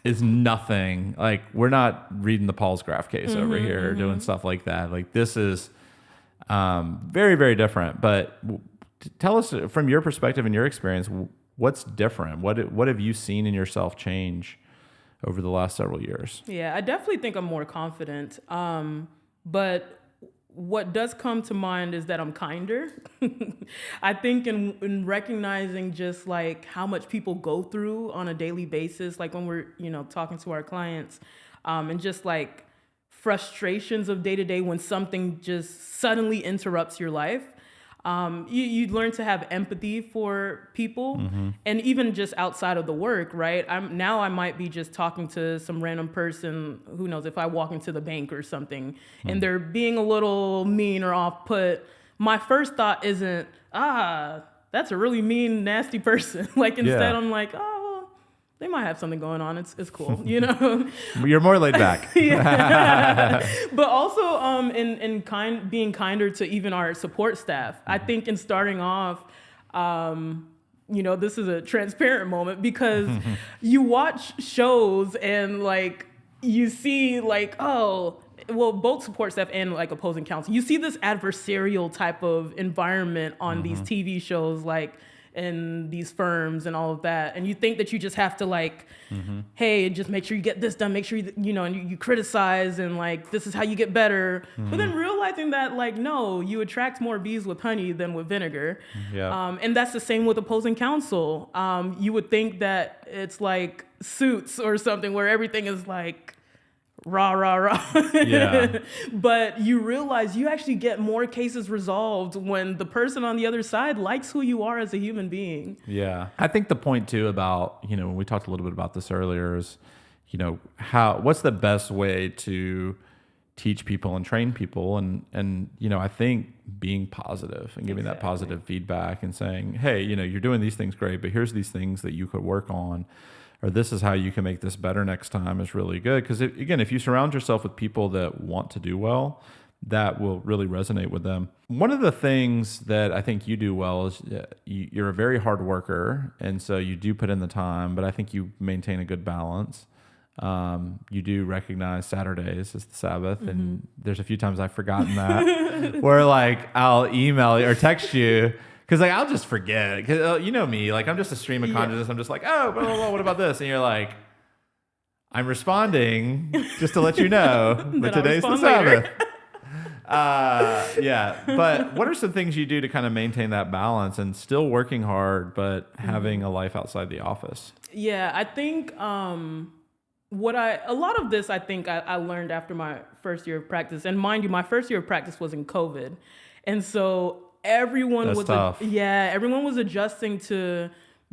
is nothing. Like, we're not reading the Paul's Graph case over here, doing stuff like that. Like, this is very, very different. But tell us from your perspective and your experience, what's different? What have you seen in yourself change over the last several years? Yeah, I definitely think I'm more confident. But what does come to mind is that I'm kinder. I think in recognizing just like how much people go through on a daily basis, like when we're, talking to our clients, and just like frustrations of day to day when something just suddenly interrupts your life. You learn to have empathy for people, and even just outside of the work, right? I might be just talking to some random person, who knows, if I walk into the bank or something, and they're being a little mean or off put, my first thought isn't, that's a really mean, nasty person. Like, instead I'm like, oh, they might have something going on. It's cool, you know. You're more laid back. But also in being kinder to even our support staff. I think in starting off, you know, this is a transparent moment because you watch shows and like you see like, oh, well, both support staff and like opposing counsel, you see this adversarial type of environment on these TV shows, like in these firms and all of that. And you think that you just have to like, hey, just make sure you get this done. Make sure you know, and you criticize and like, this is how you get better. But then realizing that like, no, you attract more bees with honey than with vinegar. Yeah. And that's the same with opposing counsel. You would think that it's like Suits or something where everything is like, rah, rah, rah. Yeah. But you realize you actually get more cases resolved when the person on the other side likes who you are as a human being. Yeah. I think the point too about, you know, when we talked a little bit about this earlier is, you know, what's the best way to teach people and train people? And, you know, I think being positive and giving that positive feedback and saying, hey, you know, you're doing these things great, but here's these things that you could work on, or this is how you can make this better next time is really good. Because again, if you surround yourself with people that want to do well, that will really resonate with them. One of the things that I think you do well is you're a very hard worker. And so you do put in the time, but I think you maintain a good balance. You do recognize Saturdays as the Sabbath. And there's a few times I've forgotten that where like I'll email you or text you. Because like I'll just forget. Because you know me, like I'm just a stream of consciousness. I'm just like, oh, blah, blah, blah, what about this? And you're like, I'm responding just to let you know. But today's the Sabbath. Yeah. But what are some things you do to kind of maintain that balance and still working hard, but having a life outside the office? Yeah, I think a lot of this I think I learned after my first year of practice. And mind you, my first year of practice was in COVID, and so everyone was adjusting to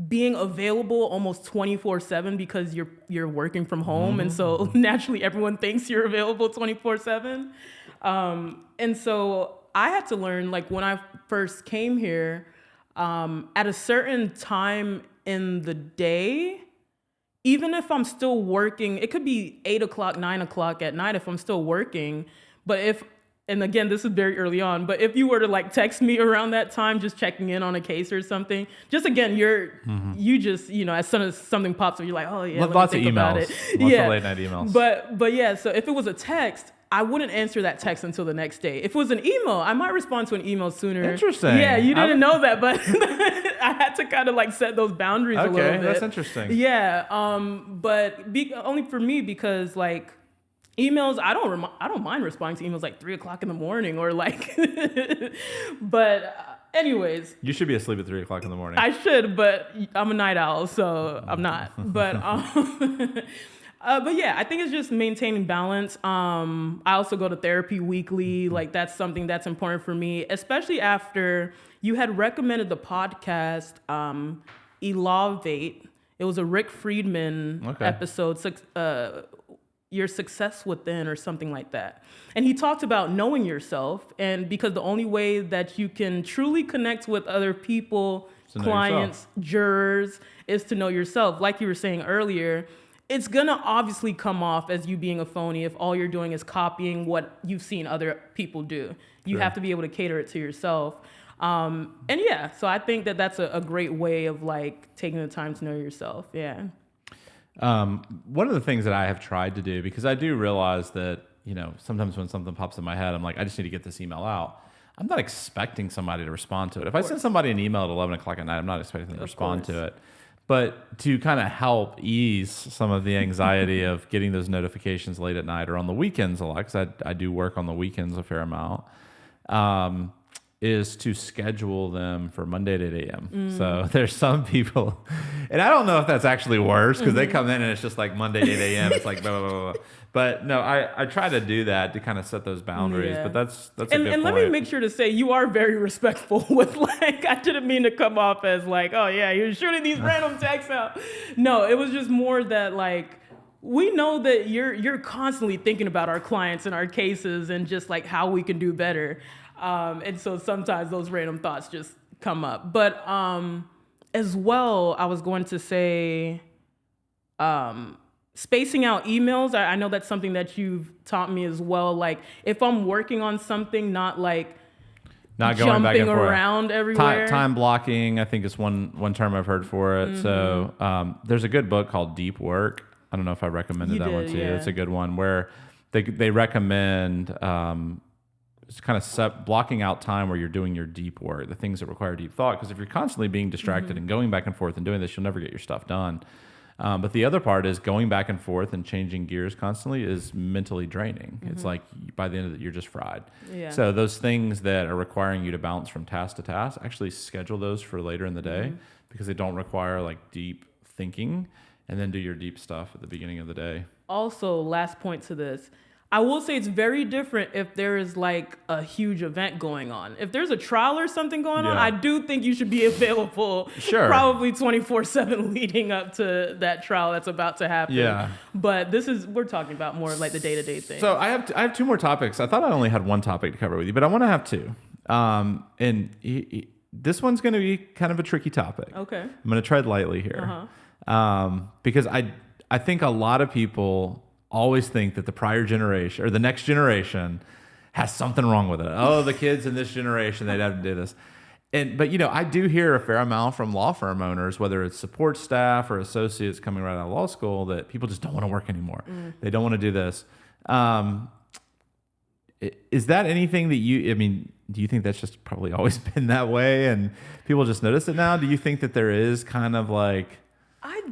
being available almost 24/7 because you're working from home. And so naturally everyone thinks you're available 24/7. And so I had to learn, like when I first came here, at a certain time in the day, even if I'm still working, it could be 8 o'clock, 9 o'clock at night if I'm still working. But and again, this is very early on, but if you were to like text me around that time, just checking in on a case or something, just again, you just, you know, as soon as something pops up, you're like, oh yeah, lots of emails, about it. Lots of late night emails. But yeah, so if it was a text, I wouldn't answer that text until the next day. If it was an email, I might respond to an email sooner. Interesting. Yeah, you didn't know that, but I had to kind of like set those boundaries a little bit. Okay, that's interesting. Yeah, but only for me because like, emails, I don't mind responding to emails like 3 o'clock in the morning or like, but anyways. You should be asleep at 3 o'clock in the morning. I should, but I'm a night owl, so I'm not. But yeah, I think it's just maintaining balance. I also go to therapy weekly. Like that's something that's important for me, especially after you had recommended the podcast, Elevate. It was a Rick Friedman episode, Your Success Within or something like that. And he talked about knowing yourself, and because the only way that you can truly connect with other people, clients, jurors, is to know yourself. Like you were saying earlier, it's gonna obviously come off as you being a phony if all you're doing is copying what you've seen other people do. You have to be able to cater it to yourself. And yeah, so I think that that's a great way of like taking the time to know yourself. Yeah. One of the things that I have tried to do, because I do realize that, you know, sometimes when something pops in my head, I'm like, I just need to get this email out. I'm not expecting somebody to respond to it. If I send somebody an email at 11 o'clock at night, I'm not expecting them to respond to it. But to kind of help ease some of the anxiety of getting those notifications late at night or on the weekends a lot, because I do work on the weekends a fair amount, is to schedule them for Monday at 8 a.m. So there's some people, and I don't know if that's actually worse because they come in and it's just like Monday 8 a.m. It's like blah, blah, blah, blah. But no, I try to do that to kind of set those boundaries. Yeah. But that's a good point. And let me make sure to say you are very respectful with like, I didn't mean to come off as like, oh yeah, you're shooting these random texts out. No, it was just more that like, we know that you're constantly thinking about our clients and our cases and just like how we can do better. And so sometimes those random thoughts just come up. But as well, I was going to say, spacing out emails. I know that's something that you've taught me as well. Like if I'm working on something, not going back and forth. around everywhere. Time blocking, I think, is one term I've heard for it. So there's a good book called Deep Work. I don't know if I recommended that one to you. Yeah. It's a good one where they recommend it's kind of blocking out time where you're doing your deep work, the things that require deep thought. Because if you're constantly being distracted and going back and forth and doing this, you'll never get your stuff done. But the other part is going back and forth and changing gears constantly is mentally draining. It's like by the end of it, you're just fried. Yeah. So those things that are requiring you to bounce from task to task, actually schedule those for later in the day because they don't require like deep thinking, and then do your deep stuff at the beginning of the day. Also, last point to this. I will say it's very different if there is like a huge event going on. If there's a trial or something going on, I do think you should be available probably 24/7 leading up to that trial that's about to happen. Yeah. But we're talking about more like the day-to-day thing. So I have two more topics. I thought I only had one topic to cover with you, but I want to have two. This one's going to be kind of a tricky topic. Okay. I'm going to tread lightly here. Because I think a lot of people always think that the prior generation or the next generation has something wrong with it. Oh, the kids in this generation, they'd have to do this. But I do hear a fair amount from law firm owners, whether it's support staff or associates coming right out of law school, that people just don't want to work anymore. They don't want to do this. Is that anything that do you think that's just probably always been that way and people just notice it now? Do you think that there is kind of like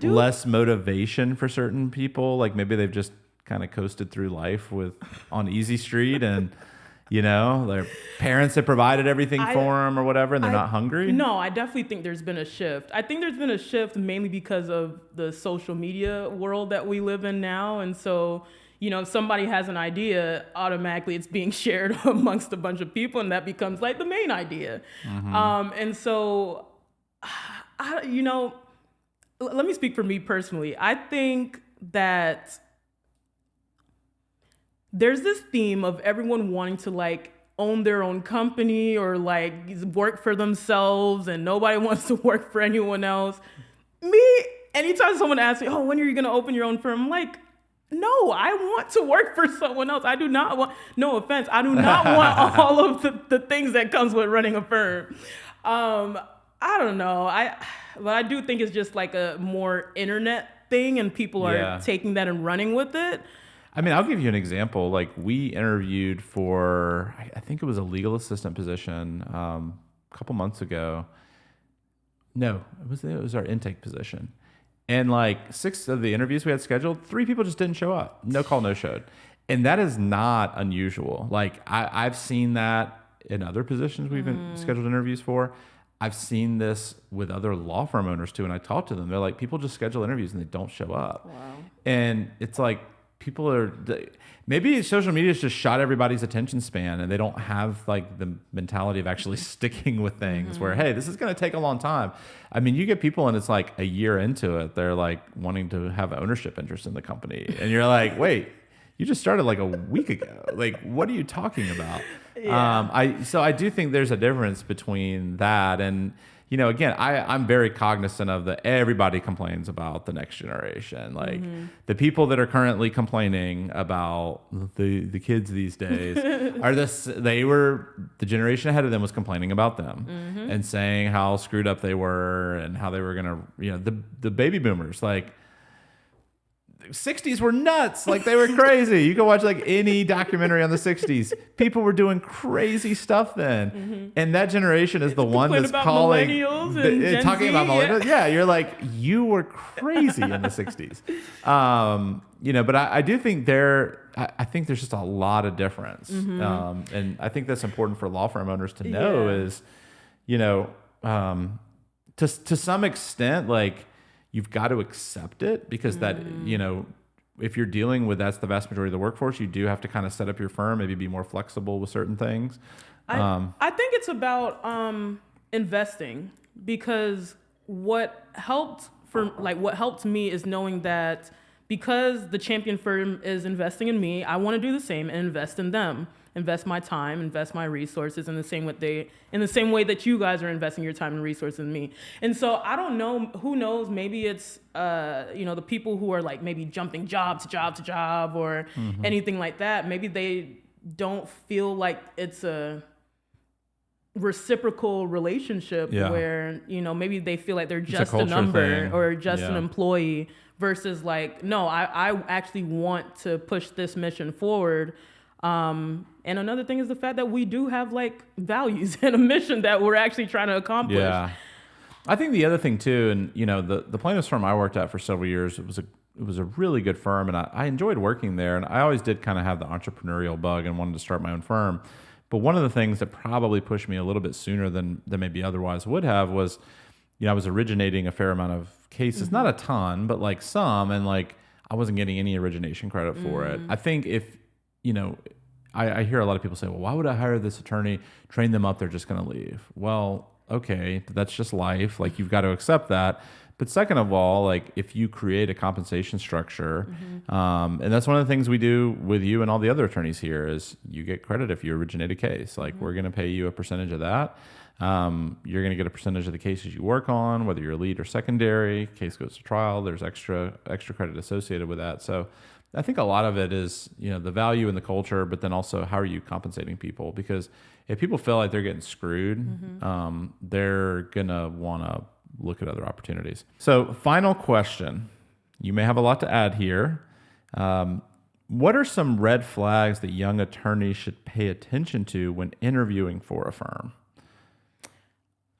less motivation for certain people? Like maybe they've just kind of coasted through life on easy street and, their parents have provided everything for them or whatever, and they're not hungry? No, I definitely think there's been a shift. I think there's been a shift mainly because of the social media world that we live in now. And so, if somebody has an idea, automatically it's being shared amongst a bunch of people, and that becomes like the main idea. And so, let me speak for me personally. I think that there's this theme of everyone wanting to like own their own company or like work for themselves, and nobody wants to work for anyone else. Anytime someone asks me, when are you going to open your own firm? I'm like, no, I want to work for someone else. I do not want, no offense, I do not want all of the things that comes with running a firm. I don't know. But I do think it's just like a more internet thing, and people are taking that and running with it. I'll give you an example. Like we interviewed for, I think it was a legal assistant position a couple months ago. No, it was our intake position. And like 6 of the interviews we had scheduled, 3 people just didn't show up. No call, no showed. And that is not unusual. Like I've seen that in other positions we've been scheduled interviews for. I've seen this with other law firm owners too. And I talk to them. They're like, people just schedule interviews and they don't show up. Wow. And it's like, maybe social media has just shot everybody's attention span, and they don't have like the mentality of actually sticking with things where, hey, this is going to take a long time. You get people and it's like a year into it, they're like wanting to have ownership interest in the company. And you're like, wait, you just started like a week ago. Like, what are you talking about? Yeah. So I do think there's a difference between that and, again, I'm very cognizant of everybody complains about the next generation. Like the people that are currently complaining about the kids these days the generation ahead of them was complaining about them and saying how screwed up they were and how they were going to, the baby boomers, like 60s were nuts. Like they were crazy. You can watch like any documentary on the 60s. People were doing crazy stuff then. And that generation is the one that's calling talking about millennials. Yeah, you're like, you were crazy in the 60s. But I do think I think there's just a lot of difference. And I think that's important for law firm owners to know is, to some extent, like, you've got to accept it because that, if you're dealing with that's the vast majority of the workforce, you do have to kind of set up your firm, maybe be more flexible with certain things. I think it's about investing, because what helped me is knowing that because the champion firm is investing in me, I want to do the same and invest in them. invest my time, invest my resources in the same way that you guys are investing your time and resources in me. And so I don't know, who knows, maybe it's the people who are like maybe jumping job to job to job or anything like that. Maybe they don't feel like it's a reciprocal relationship where, maybe they feel like they're just a number or just an employee versus like, no, I actually want to push this mission forward. And another thing is the fact that we do have like values and a mission that we're actually trying to accomplish. Yeah. I think the other thing too, and the plaintiffs firm I worked at for several years, it was a really good firm, and I enjoyed working there, and I always did kind of have the entrepreneurial bug and wanted to start my own firm. But one of the things that probably pushed me a little bit sooner than maybe otherwise would have was, I was originating a fair amount of cases, not a ton, but like some, and like I wasn't getting any origination credit for it. I think if, I hear a lot of people say, well, why would I hire this attorney, train them up, they're just going to leave? Well, okay, that's just life. Like you've got to accept that. But second of all, like if you create a compensation structure, and that's one of the things we do with you and all the other attorneys here is you get credit if you originate a case. Like we're going to pay you a percentage of that. You're going to get a percentage of the cases you work on, whether you're lead or secondary. Case goes to trial. There's extra credit associated with that. So I think a lot of it is, the value in the culture, but then also how are you compensating people? Because if people feel like they're getting screwed, they're going to want to look at other opportunities. So final question. You may have a lot to add here. What are some red flags that young attorneys should pay attention to when interviewing for a firm?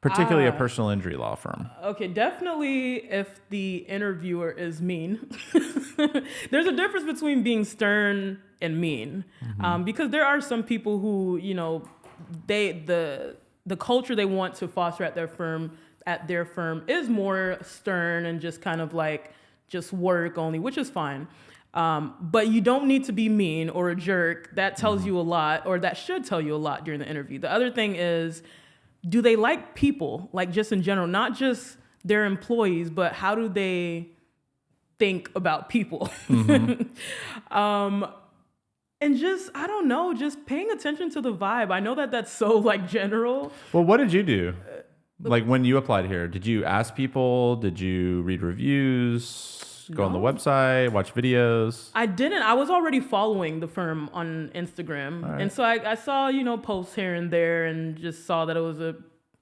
Particularly a personal injury law firm. Okay, definitely if the interviewer is mean. There's a difference between being stern and mean. Because there are some people who, the culture they want to foster at their firm is more stern and just kind of like just work only, which is fine. But you don't need to be mean or a jerk. That tells you a lot, or that should tell you a lot during the interview. The other thing is, do they like people, like just in general, not just their employees, but how do they think about people? And just, I don't know, just paying attention to the vibe. I know that that's so like general. Well, what did you do? Like when you applied here, did you ask people? Did you read reviews? Go on the website, watch videos? I didn't. I was already following the firm on Instagram. Right. And so I saw, posts here and there and just saw that it was a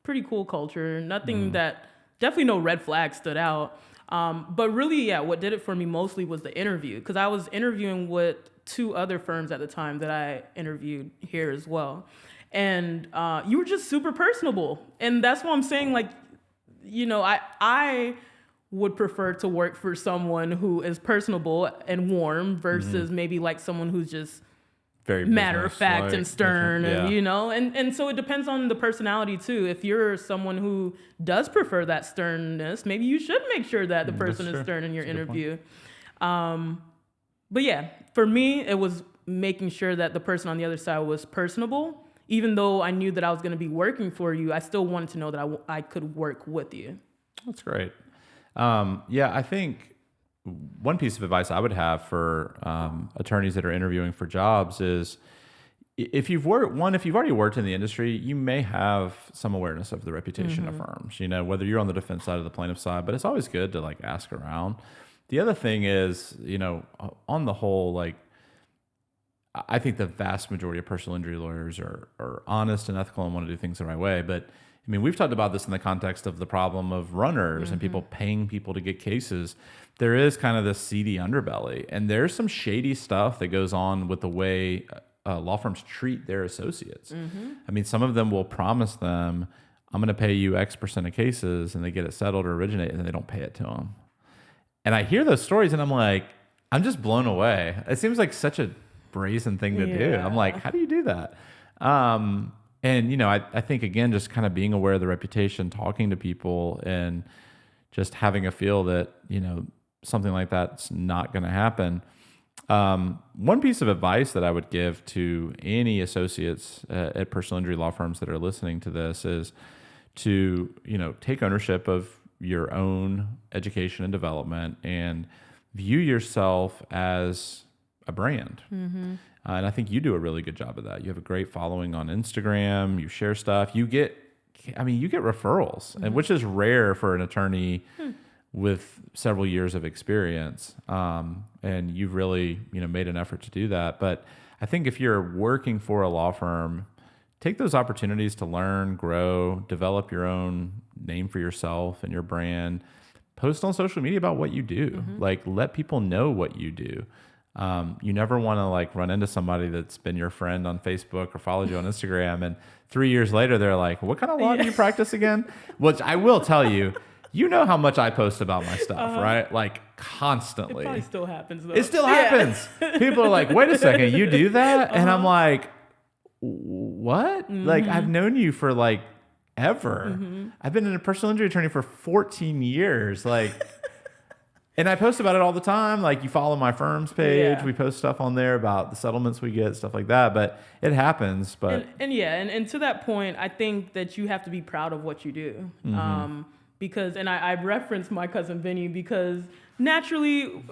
pretty cool culture. Nothing definitely no red flags stood out. But really, what did it for me mostly was the interview. Because I was interviewing with 2 other firms at the time that I interviewed here as well. And you were just super personable. And that's what I'm saying, like, I would prefer to work for someone who is personable and warm versus maybe like someone who's just very matter of fact and stern, and so it depends on the personality too. If you're someone who does prefer that sternness, maybe you should make sure that the person is stern in your interview. But for me, it was making sure that the person on the other side was personable. Even though I knew that I was going to be working for you, I still wanted to know that I could work with you. That's great. I think one piece of advice I would have for attorneys that are interviewing for jobs is if you've already worked in the industry, you may have some awareness of the reputation of firms, whether you're on the defense side or the plaintiff side, but it's always good to like ask around. The other thing is, on the whole, like, I think the vast majority of personal injury lawyers are honest and ethical and want to do things the right way. But I mean, we've talked about this in the context of the problem of runners and people paying people to get cases. There is kind of this seedy underbelly, and there's some shady stuff that goes on with the way law firms treat their associates. I mean, some of them will promise them, I'm going to pay you X percent of cases, and they get it settled or originate, and then they don't pay it to them. And I hear those stories, and I'm like, I'm just blown away. It seems like such a brazen thing to do. I'm like, how do you do that? And, I think, again, just kind of being aware of the reputation, talking to people, and just having a feel that, something like that's not going to happen. One piece of advice that I would give to any associates at personal injury law firms that are listening to this is to, take ownership of your own education and development and view yourself as a brand. And I think you do a really good job of that. You have a great following on Instagram. You share stuff. You get referrals, and which is rare for an attorney with several years of experience. And you've really, made an effort to do that. But I think if you're working for a law firm, take those opportunities to learn, grow, develop your own name for yourself and your brand. Post on social media about what you do. Like, let people know what you do. You never want to run into somebody that's been your friend on Facebook or followed you on Instagram, and 3 years later they're like, what kind of law do you practice again? Which I will tell you, how much I post about my stuff, right? Like, constantly. It probably still happens though. It still happens. People are like, wait a second, you do that? And I'm like, what? Like, I've known you for ever. I've been a personal injury attorney for 14 years. And I post about it all the time. You follow my firm's page. We post stuff on there about the settlements we get, stuff like that. But it happens. But and to that point, I think that you have to be proud of what you do. Because, and I referenced my cousin Vinny, because naturally,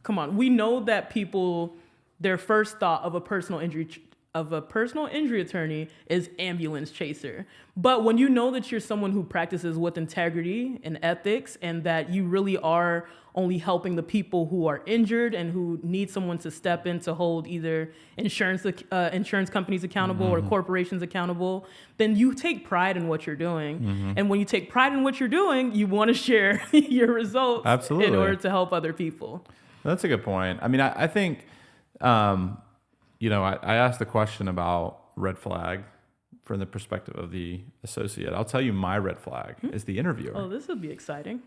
come on, we know that people, their first thought of a personal injury attorney is ambulance chaser. But when you know that you're someone who practices with integrity and ethics, and that you really are only helping the people who are injured and who need someone to step in to hold either insurance companies accountable or corporations accountable, then you take pride in what you're doing. And when you take pride in what you're doing, you want to share your results in order to help other people. That's a good point. I think, I asked the question about red flag from the perspective of the associate. I'll tell you, my red flag is the interviewer. Oh, this will be exciting.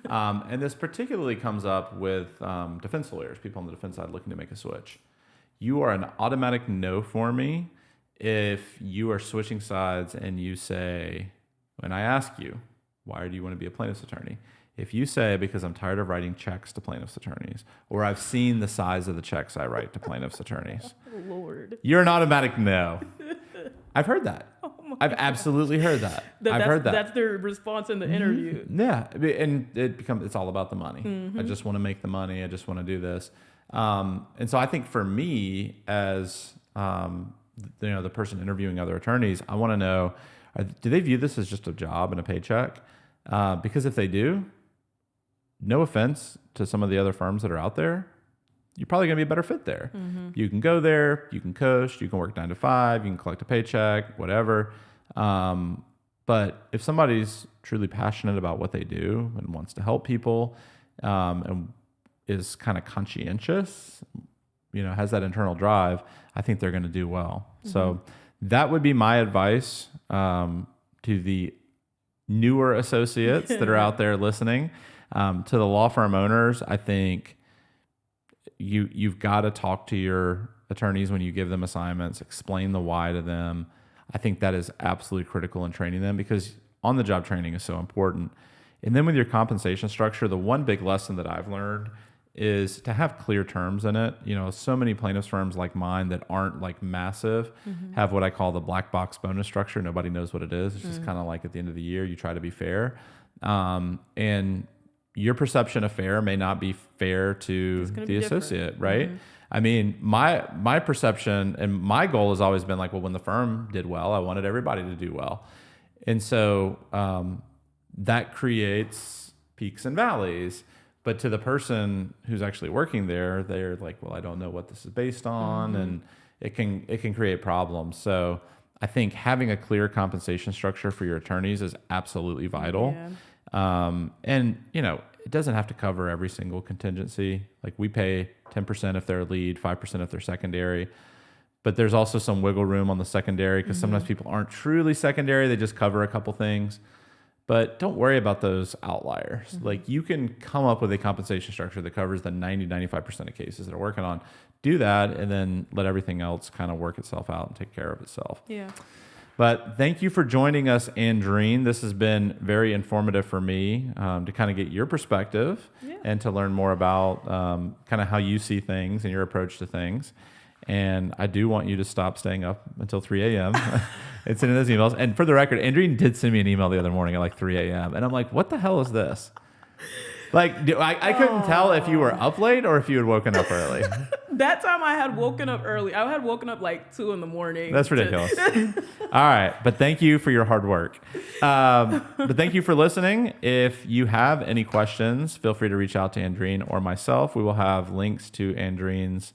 And this particularly comes up with defense lawyers, people on the defense side looking to make a switch. You are an automatic no for me if you are switching sides and you say, when I ask you, why do you want to be a plaintiff's attorney? If you say, because I'm tired of writing checks to plaintiff's attorneys, or I've seen the size of the checks I write to plaintiff's attorneys, oh, Lord, you're an automatic no. I've heard that. I've absolutely heard that. I've heard that. That's their response in the interview. Yeah, and it's all about the money. I just want to make the money. I just want to do this. And so I think for me, as the person interviewing other attorneys, I want to know, do they view this as just a job and a paycheck? Because if they do, no offense to some of the other firms that are out there, you're probably going to be a better fit there. You can go there, you can coast, you can work 9 to 5, you can collect a paycheck, whatever. But if somebody's truly passionate about what they do and wants to help people, and is kind of conscientious, has that internal drive, I think they're going to do well. So that would be my advice to the newer associates that are out there listening. To the law firm owners, I think you've got to talk to your attorneys when you give them assignments, explain the why to them. I think that is absolutely critical in training them, because on-the-job training is so important. And then with your compensation structure, the one big lesson that I've learned is to have clear terms in it. So many plaintiffs firms like mine that aren't massive have what I call the black box bonus structure. Nobody knows what it is. It's just kind of at the end of the year, you try to be fair. And your perception of fair may not be fair to the associate, right? My perception and my goal has always been when the firm did well, I wanted everybody to do well. And so that creates peaks and valleys. But to the person who's actually working there, they're like, well, I don't know what this is based on, and it can create problems. So I think having a clear compensation structure for your attorneys is absolutely vital. And it doesn't have to cover every single contingency. We pay 10% if they're a lead, 5% if they're secondary. But there's also some wiggle room on the secondary, because sometimes people aren't truly secondary. They just cover a couple things. But don't worry about those outliers. You can come up with a compensation structure that covers the 90-95% of cases that are working on. Do that, and then let everything else kind of work itself out and take care of itself. Yeah. But thank you for joining us, Andrienne. This has been very informative for me to kind of get your perspective and to learn more about kind of how you see things and your approach to things. And I do want you to stop staying up until 3 a.m. and sending those emails. And for the record, Andrienne did send me an email the other morning at 3 a.m. And I'm like, what the hell is this? Like, I couldn't tell if you were up late or if you had woken up early. That time I had woken up early. I had woken up like 2 a.m. That's ridiculous. All right. But thank you for your hard work. But thank you for listening. If you have any questions, feel free to reach out to Andrienne or myself. We will have links to Andrienne's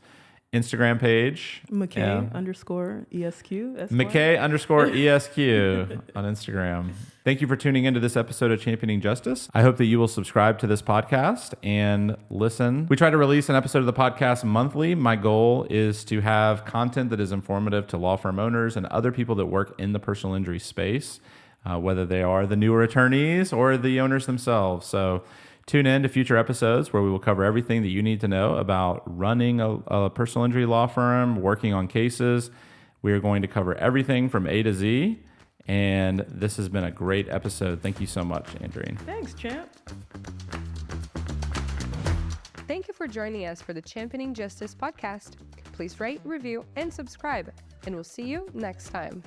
Instagram page. McKay _ESQ. McKay _ESQ on Instagram. Thank you for tuning into this episode of Championing Justice. I hope that you will subscribe to this podcast and listen. We try to release an episode of the podcast monthly. My goal is to have content that is informative to law firm owners and other people that work in the personal injury space, whether they are the newer attorneys or the owners themselves. So tune in to future episodes where we will cover everything that you need to know about running a personal injury law firm, working on cases. We are going to cover everything from A to Z. And this has been a great episode. Thank you so much, Andrienne. Thanks, champ. Thank you for joining us for the Championing Justice podcast. Please rate, review, and subscribe. And we'll see you next time.